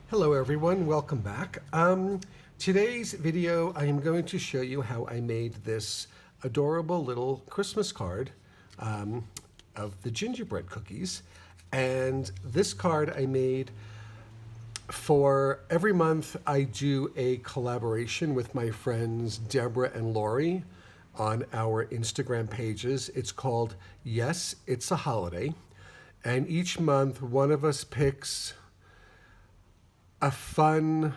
Hello everyone, welcome back. Today's video I am going to show you how I made this adorable little Christmas card of the gingerbread cookies. And this card I made for every month. I do a collaboration with my friends Debra and Lori on our Instagram pages. It's called Yes, It's a Holiday. And each month one of us picks a fun,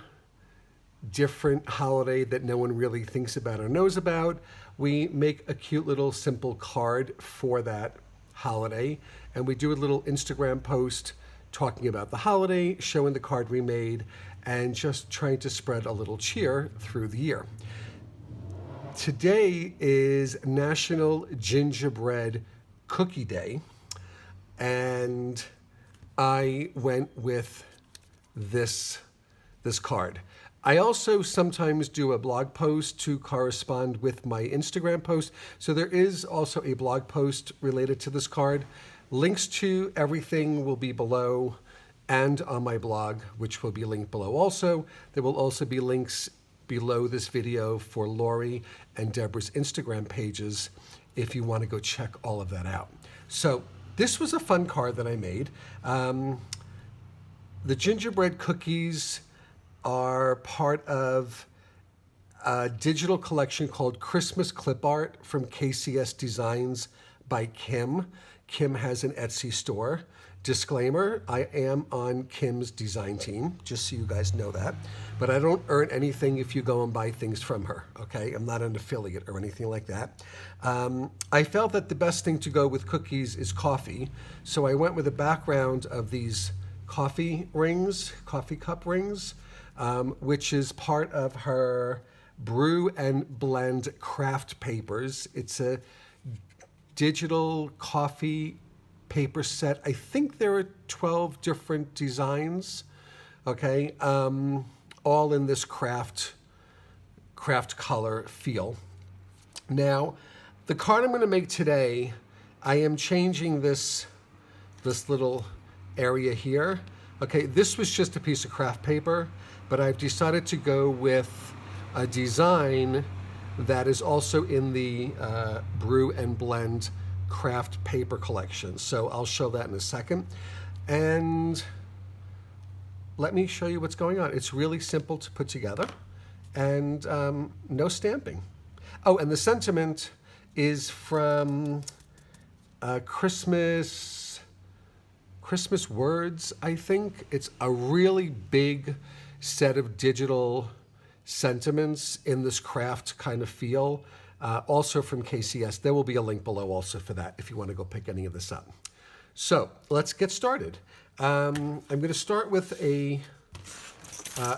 different holiday that no one really thinks about or knows about. We make a cute little simple card for that holiday, and we do a little Instagram post talking about the holiday, showing the card we made, and just trying to spread a little cheer through the year. Today is National Gingerbread Cookie Day, and I went with this card. I also sometimes do a blog post to correspond with my Instagram post. So there is also a blog post related to this card. Links to everything will be below and on my blog, which will be linked below also. There will also be links below this video for Lori and Debra's Instagram pages if you want to go check all of that out. So this was a fun card that I made. The gingerbread cookies are part of a digital collection called Christmas Clip Art from KCS Designs by Kim. Kim has an Etsy store. Disclaimer, I am on Kim's design team, just so you guys know that. But I don't earn anything if you go and buy things from her, okay? I'm not an affiliate or anything like that. I felt that the best thing to go with cookies is coffee. So I went with a background of these coffee cup rings, which is part of her Brew and Blend craft papers. It's a digital coffee paper set. I think there are 12 different designs, okay, all in this craft color feel. Now, the card I'm going to make today, I am changing this little area here. Okay, this was just a piece of craft paper, but I've decided to go with a design that is also in the Brew and Blend craft paper collection. So I'll show that in a second. And let me show you what's going on. It's really simple to put together and no stamping. Oh, and the sentiment is from Christmas Words, I think. It's a really big set of digital sentiments in this craft kind of feel, also from KCS. There will be a link below also for that if you want to go pick any of this up. So let's get started. I'm going to start with a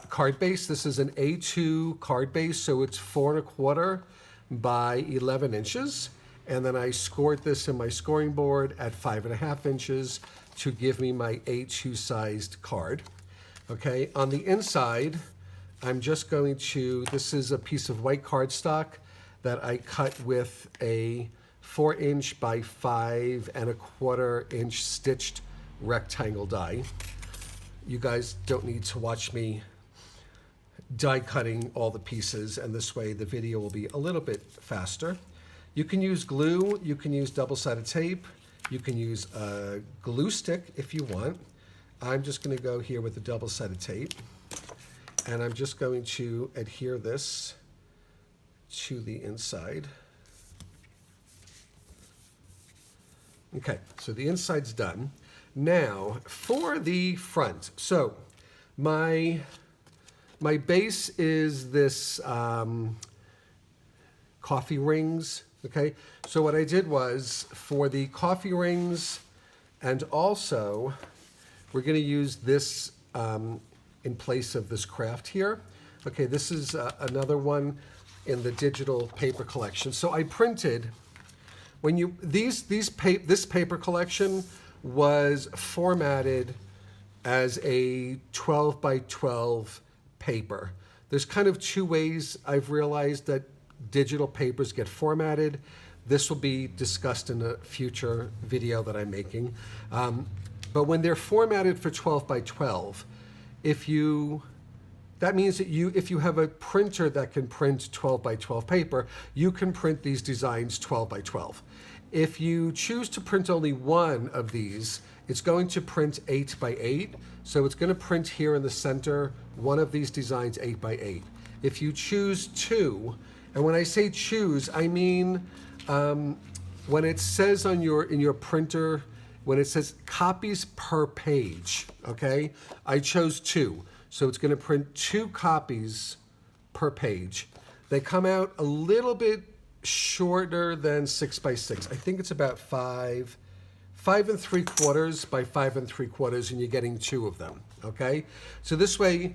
card base. This is an A2 card base, so it's 4¼ by 11 inches. And then I scored this in my scoring board at 5½ inches to give me my A2 sized card. Okay, on the inside, I'm just going to, this is a piece of white cardstock that I cut with a 4" by 5¼ inch stitched rectangle die. You guys don't need to watch me die cutting all the pieces, and this way the video will be a little bit faster. You can use glue, you can use double-sided tape, you can use a glue stick if you want. I'm just going to go here with the double-sided tape, and I'm just going to adhere this to the inside. Okay, so the inside's done. Now, for the front, so my base is this coffee rings. Okay, so what I did was for the coffee rings, and also we're going to use this in place of this craft here. Okay, this is another one in the digital paper collection. So I printed, when you this paper collection was formatted as a 12 by 12 paper. There's kind of two ways I've realized that digital papers get formatted. This will be discussed in a future video that I'm making. But when they're formatted for 12 by 12, That means that if you have a printer that can print 12 by 12 paper, you can print these designs 12 by 12. If you choose to print only one of these, it's going to print 8 by 8. So it's going to print here in the center, one of these designs 8 by 8. If you choose two, and when I say choose, I mean when it says in your printer, when it says copies per page, okay? I chose two. So it's going to print 2 copies per page. They come out a little bit shorter than 6 by 6. I think it's about 5 3/4 by 5 3/4, and you're getting 2 of them, okay? So this way,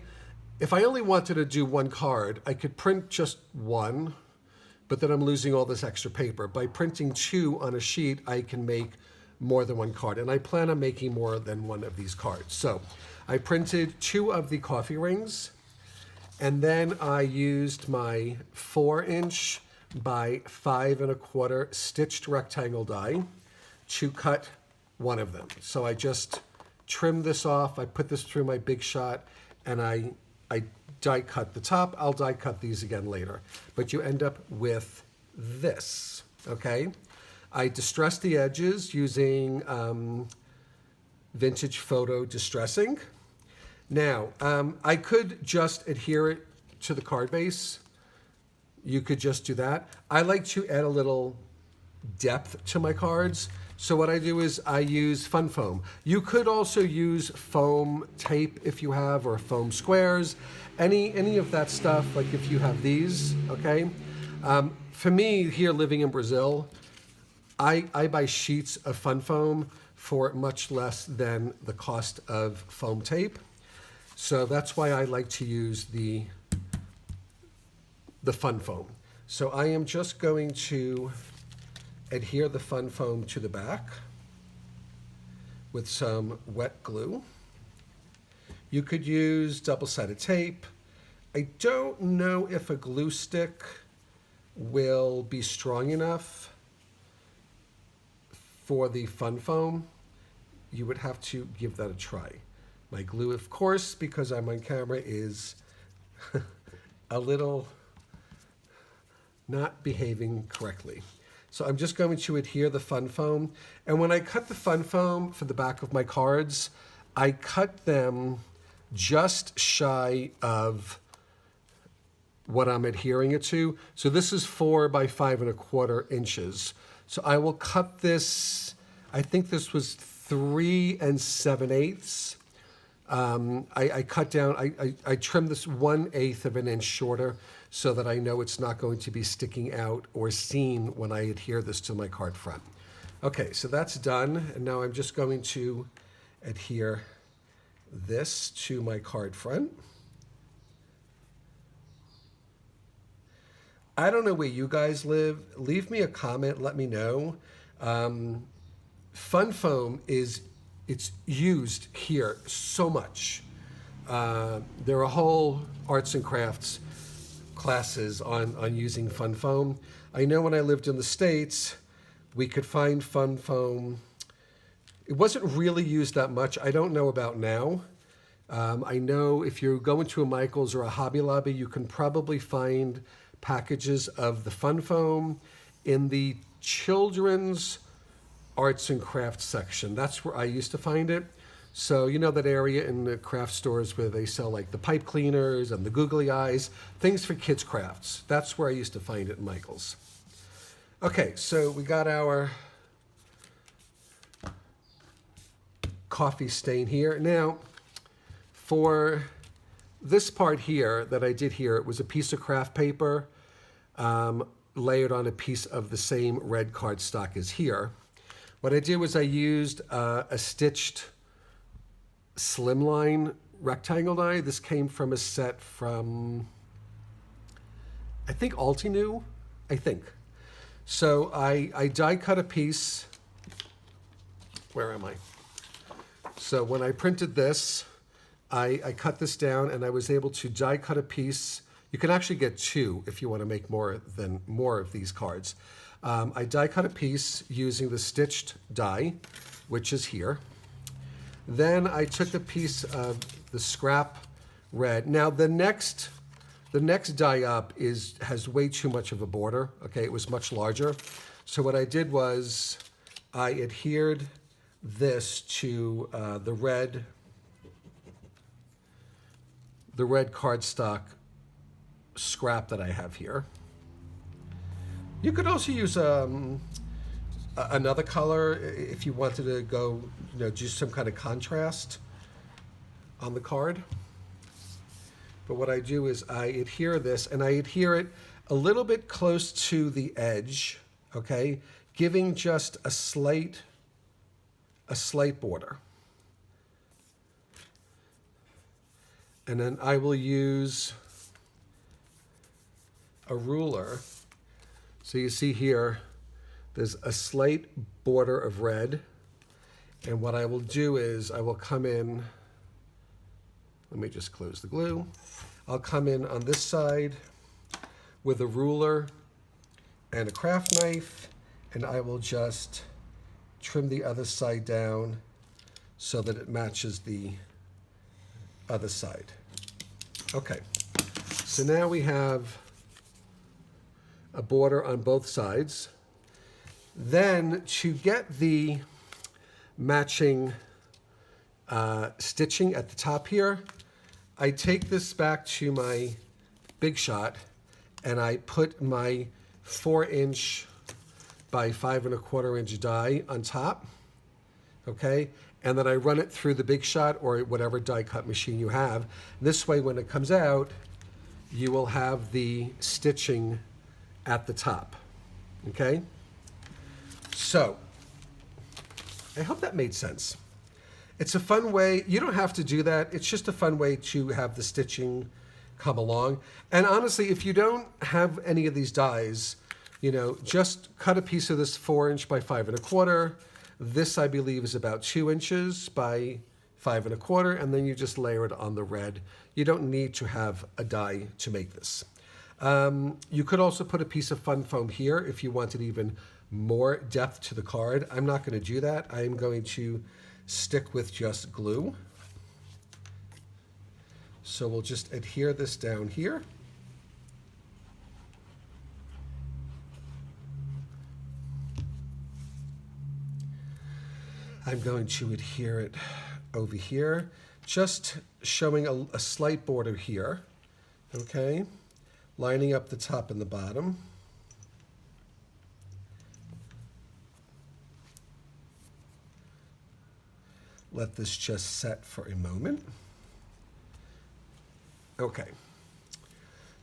if I only wanted to do one card, I could print just one, but then I'm losing all this extra paper. By printing 2 on a sheet, I can make more than one card, and I plan on making more than one of these cards. So I printed 2 of the coffee rings, and then I used my 4" by 5 1/4 stitched rectangle die to cut one of them. So I just trimmed this off, I put this through my Big Shot, and I die cut the top. I'll die cut these again later. But you end up with this, okay? I distressed the edges using Vintage Photo Distressing. Now, I could just adhere it to the card base. You could just do that. I like to add a little depth to my cards. So what I do is I use fun foam. You could also use foam tape if you have, or foam squares, any of that stuff, like if you have these, okay? For me, here living in Brazil, I buy sheets of fun foam for much less than the cost of foam tape. So that's why I like to use the fun foam. So I am just going to adhere the fun foam to the back with some wet glue. You could use double-sided tape. I don't know if a glue stick will be strong enough for the fun foam. You would have to give that a try. My glue, of course, because I'm on camera, is a little not behaving correctly. So I'm just going to adhere the fun foam. And when I cut the fun foam for the back of my cards, I cut them just shy of what I'm adhering it to. So this is 4 by 5 1/4 inches. So I will cut this, I think this was 3 7/8. I cut down, I trimmed this 1/8 of an inch shorter so that I know it's not going to be sticking out or seen when I adhere this to my card front. Okay, so that's done. And now I'm just going to adhere this to my card front. I don't know where you guys live. Leave me a comment, let me know. Fun foam it's used here so much. There are whole arts and crafts classes on using fun foam. I know when I lived in the States, we could find fun foam. It wasn't really used that much. I don't know about now. I know if you go into a Michael's or a Hobby Lobby, you can probably find packages of the fun foam in the children's arts and crafts section. That's where I used to find it. So you know that area in the craft stores where they sell like the pipe cleaners and the googly eyes, things for kids' crafts. That's where I used to find it in Michael's. Okay, so we got our coffee stain here. Now, for this part here that I did here, it was a piece of craft paper layered on a piece of the same red cardstock as here. What I did was I used a stitched slimline rectangle die. This came from a set from, I think, Altenew, I think. So I die cut a piece. Where am I? So when I printed this, I cut this down and I was able to die cut a piece. You can actually get 2 if you want to make more of these cards. I die cut a piece using the stitched die, which is here. Then I took a piece of the scrap red. Now the next die up has way too much of a border. Okay, it was much larger. So what I did was I adhered this to the red cardstock scrap that I have here. You could also use another color if you wanted to go, do some kind of contrast on the card. But what I do is I adhere this, and I adhere it a little bit close to the edge, okay, giving just a slight border. And then I will use a ruler. So you see here, there's a slight border of red. And what I will do is I will come in, let me just close the glue. I'll come in on this side with a ruler and a craft knife, and I will just trim the other side down so that it matches the other side. Okay, so now we have a border on both sides. Then to get the matching stitching at the top here, I take this back to my Big Shot and I put my 4" by 5 1/4" die on top, okay? And then I run it through the Big Shot or whatever die cut machine you have. This way, when it comes out, you will have the stitching at the top, okay? So, I hope that made sense. It's a fun way, you don't have to do that, it's just a fun way to have the stitching come along. And honestly, if you don't have any of these dies, just cut a piece of this 4" by 5 1/4. This, I believe, is about 2" by 5 1/4, and then you just layer it on the red. You don't need to have a die to make this. You could also put a piece of fun foam here if you wanted even more depth to the card. I'm not going to do that. I am going to stick with just glue. So we'll just adhere this down here. I'm going to adhere it over here, just showing a slight border here, okay? Lining up the top and the bottom. Let this just set for a moment. Okay.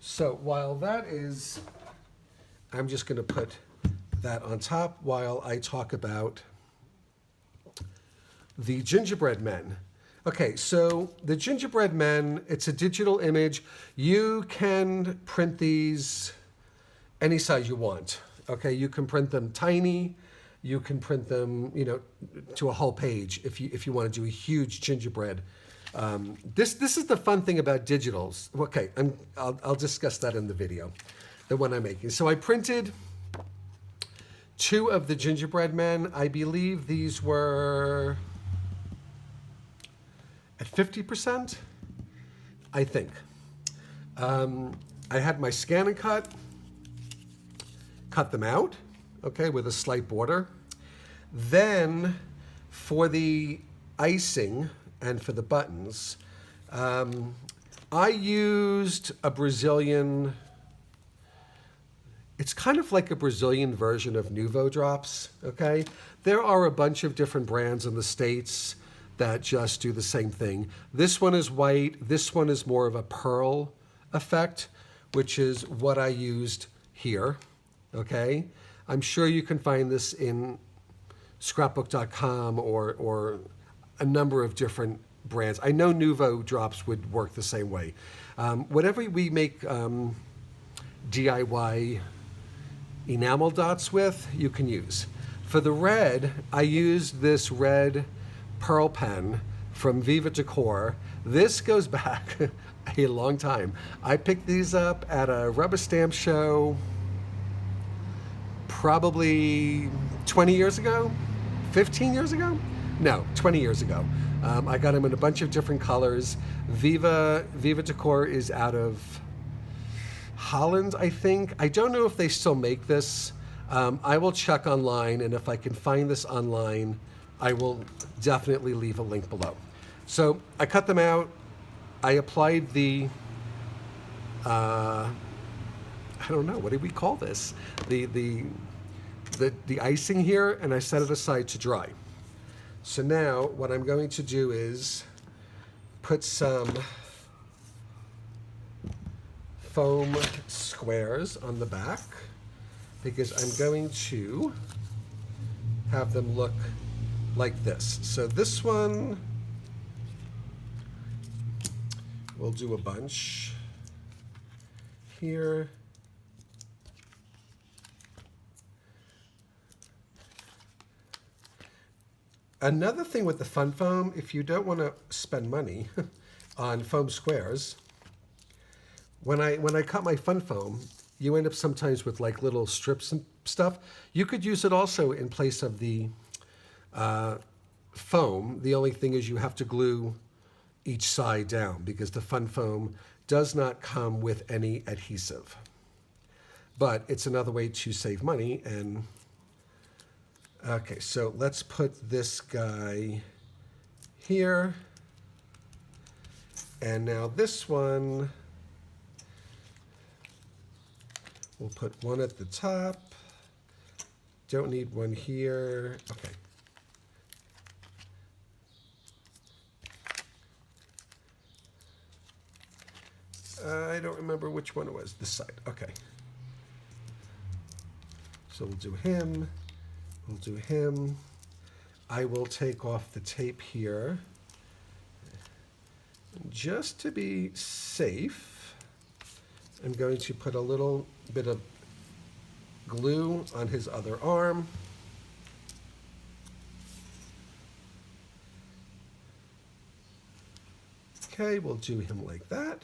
So while that is, I'm just going to put that on top while I talk about the gingerbread men. Okay, so the gingerbread men, it's a digital image. You can print these any size you want. Okay, you can print them tiny. You can print them, to a whole page if you want to do a huge gingerbread. This is the fun thing about digitals. Okay, I'll discuss that in the video, the one I'm making. So I printed 2 of the gingerbread men. I believe these were at 50%, I think. I had my scan and cut them out, okay, with a slight border. Then for the icing and for the buttons, I used a Brazilian, it's kind of like a Brazilian version of Nuvo drops, okay? There are a bunch of different brands in the States that just do the same thing. This one is white, this one is more of a pearl effect, which is what I used here, okay? I'm sure you can find this in scrapbook.com or a number of different brands. I know Nuvo drops would work the same way. Whatever we make DIY enamel dots with, you can use. For the red, I used this red pearl pen from Viva Decor. This goes back a long time. I picked these up at a rubber stamp show probably 20 years ago, 15 years ago? No, 20 years ago. I got them in a bunch of different colors. Viva Decor is out of Holland, I think. I don't know if they still make this. I will check online, and if I can find this online, I will definitely leave a link below. So I cut them out. I applied the, I don't know, what do we call this? The icing here, and I set it aside to dry. So now what I'm going to do is put some foam squares on the back, because I'm going to have them look like this. So this one, we'll do a bunch here. Another thing with the fun foam, if you don't want to spend money on foam squares, when I cut my fun foam, you end up sometimes with like little strips and stuff. You could use it also in place of the foam. The only thing is you have to glue each side down, because the fun foam does not come with any adhesive. But it's another way to save money. And okay, so let's put this guy here. And now this one, we'll put one at the top. Don't need one here. Okay. I don't remember which one it was. This side. Okay. So we'll do him. We'll do him. I will take off the tape here. Just to be safe, I'm going to put a little bit of glue on his other arm. Okay, we'll do him like that.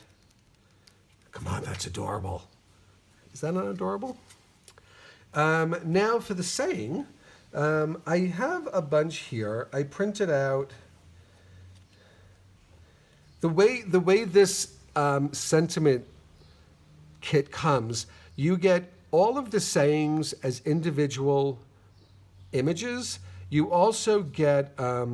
Come on, that's adorable. Is that not adorable? Now for the saying, I have a bunch here. I printed out the way this sentiment kit comes. You get all of the sayings as individual images. You also get, I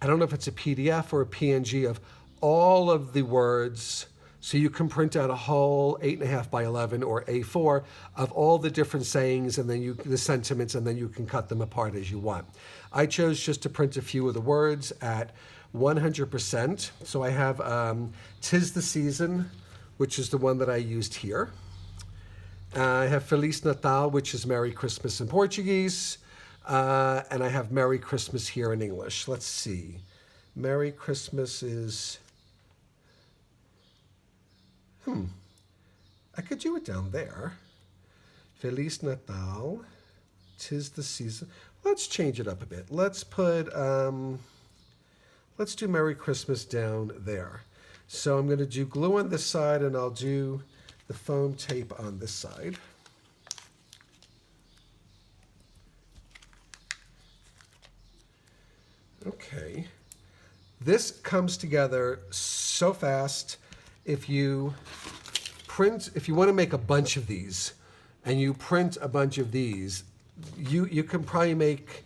don't know if it's a PDF or a PNG of all of the words. So you can print out a whole 8.5 by 11 or A4 of all the different sayings, and then the sentiments, and then you can cut them apart as you want. I chose just to print a few of the words at 100%. So I have 'Tis the Season, which is the one that I used here. I have Feliz Natal, which is Merry Christmas in Portuguese. And I have Merry Christmas here in English. Let's see. Merry Christmas is... I could do it down there. Feliz Natal, 'Tis the Season. Let's change it up a bit. Let's put, let's do Merry Christmas down there. So I'm going to do glue on this side, and I'll do the foam tape on this side. Okay. This comes together so fast. If you want to make a bunch of these, and you print a bunch of these, you can probably make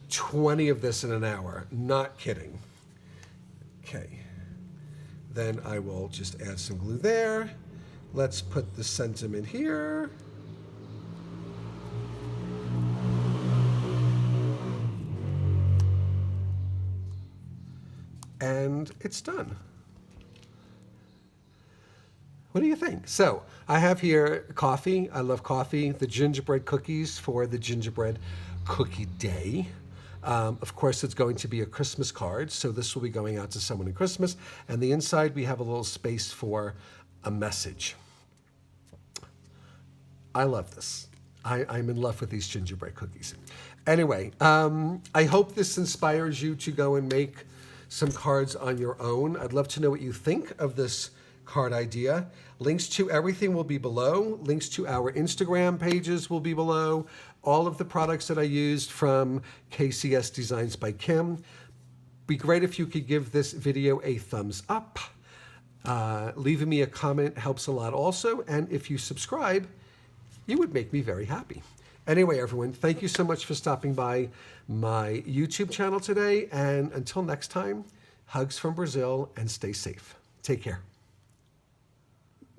20 of this in an hour. Not kidding. Okay. Then I will just add some glue there. Let's put the sentiment here. And it's done. What do you think? So I have here coffee. I love coffee. The gingerbread cookies for the gingerbread cookie day. Of course, it's going to be a Christmas card, so this will be going out to someone in Christmas. And the inside, we have a little space for a message. I love this. I'm in love with these gingerbread cookies. Anyway, I hope this inspires you to go and make some cards on your own. I'd love to know what you think of this card idea. Links to everything will be below. Links to our Instagram pages will be below. All of the products that I used from KCS Designs by Kim. Be great if you could give this video a thumbs up. Leaving me a comment helps a lot also. And if you subscribe, you would make me very happy. Anyway, everyone, thank you so much for stopping by my YouTube channel today. And until next time, hugs from Brazil and stay safe. Take care.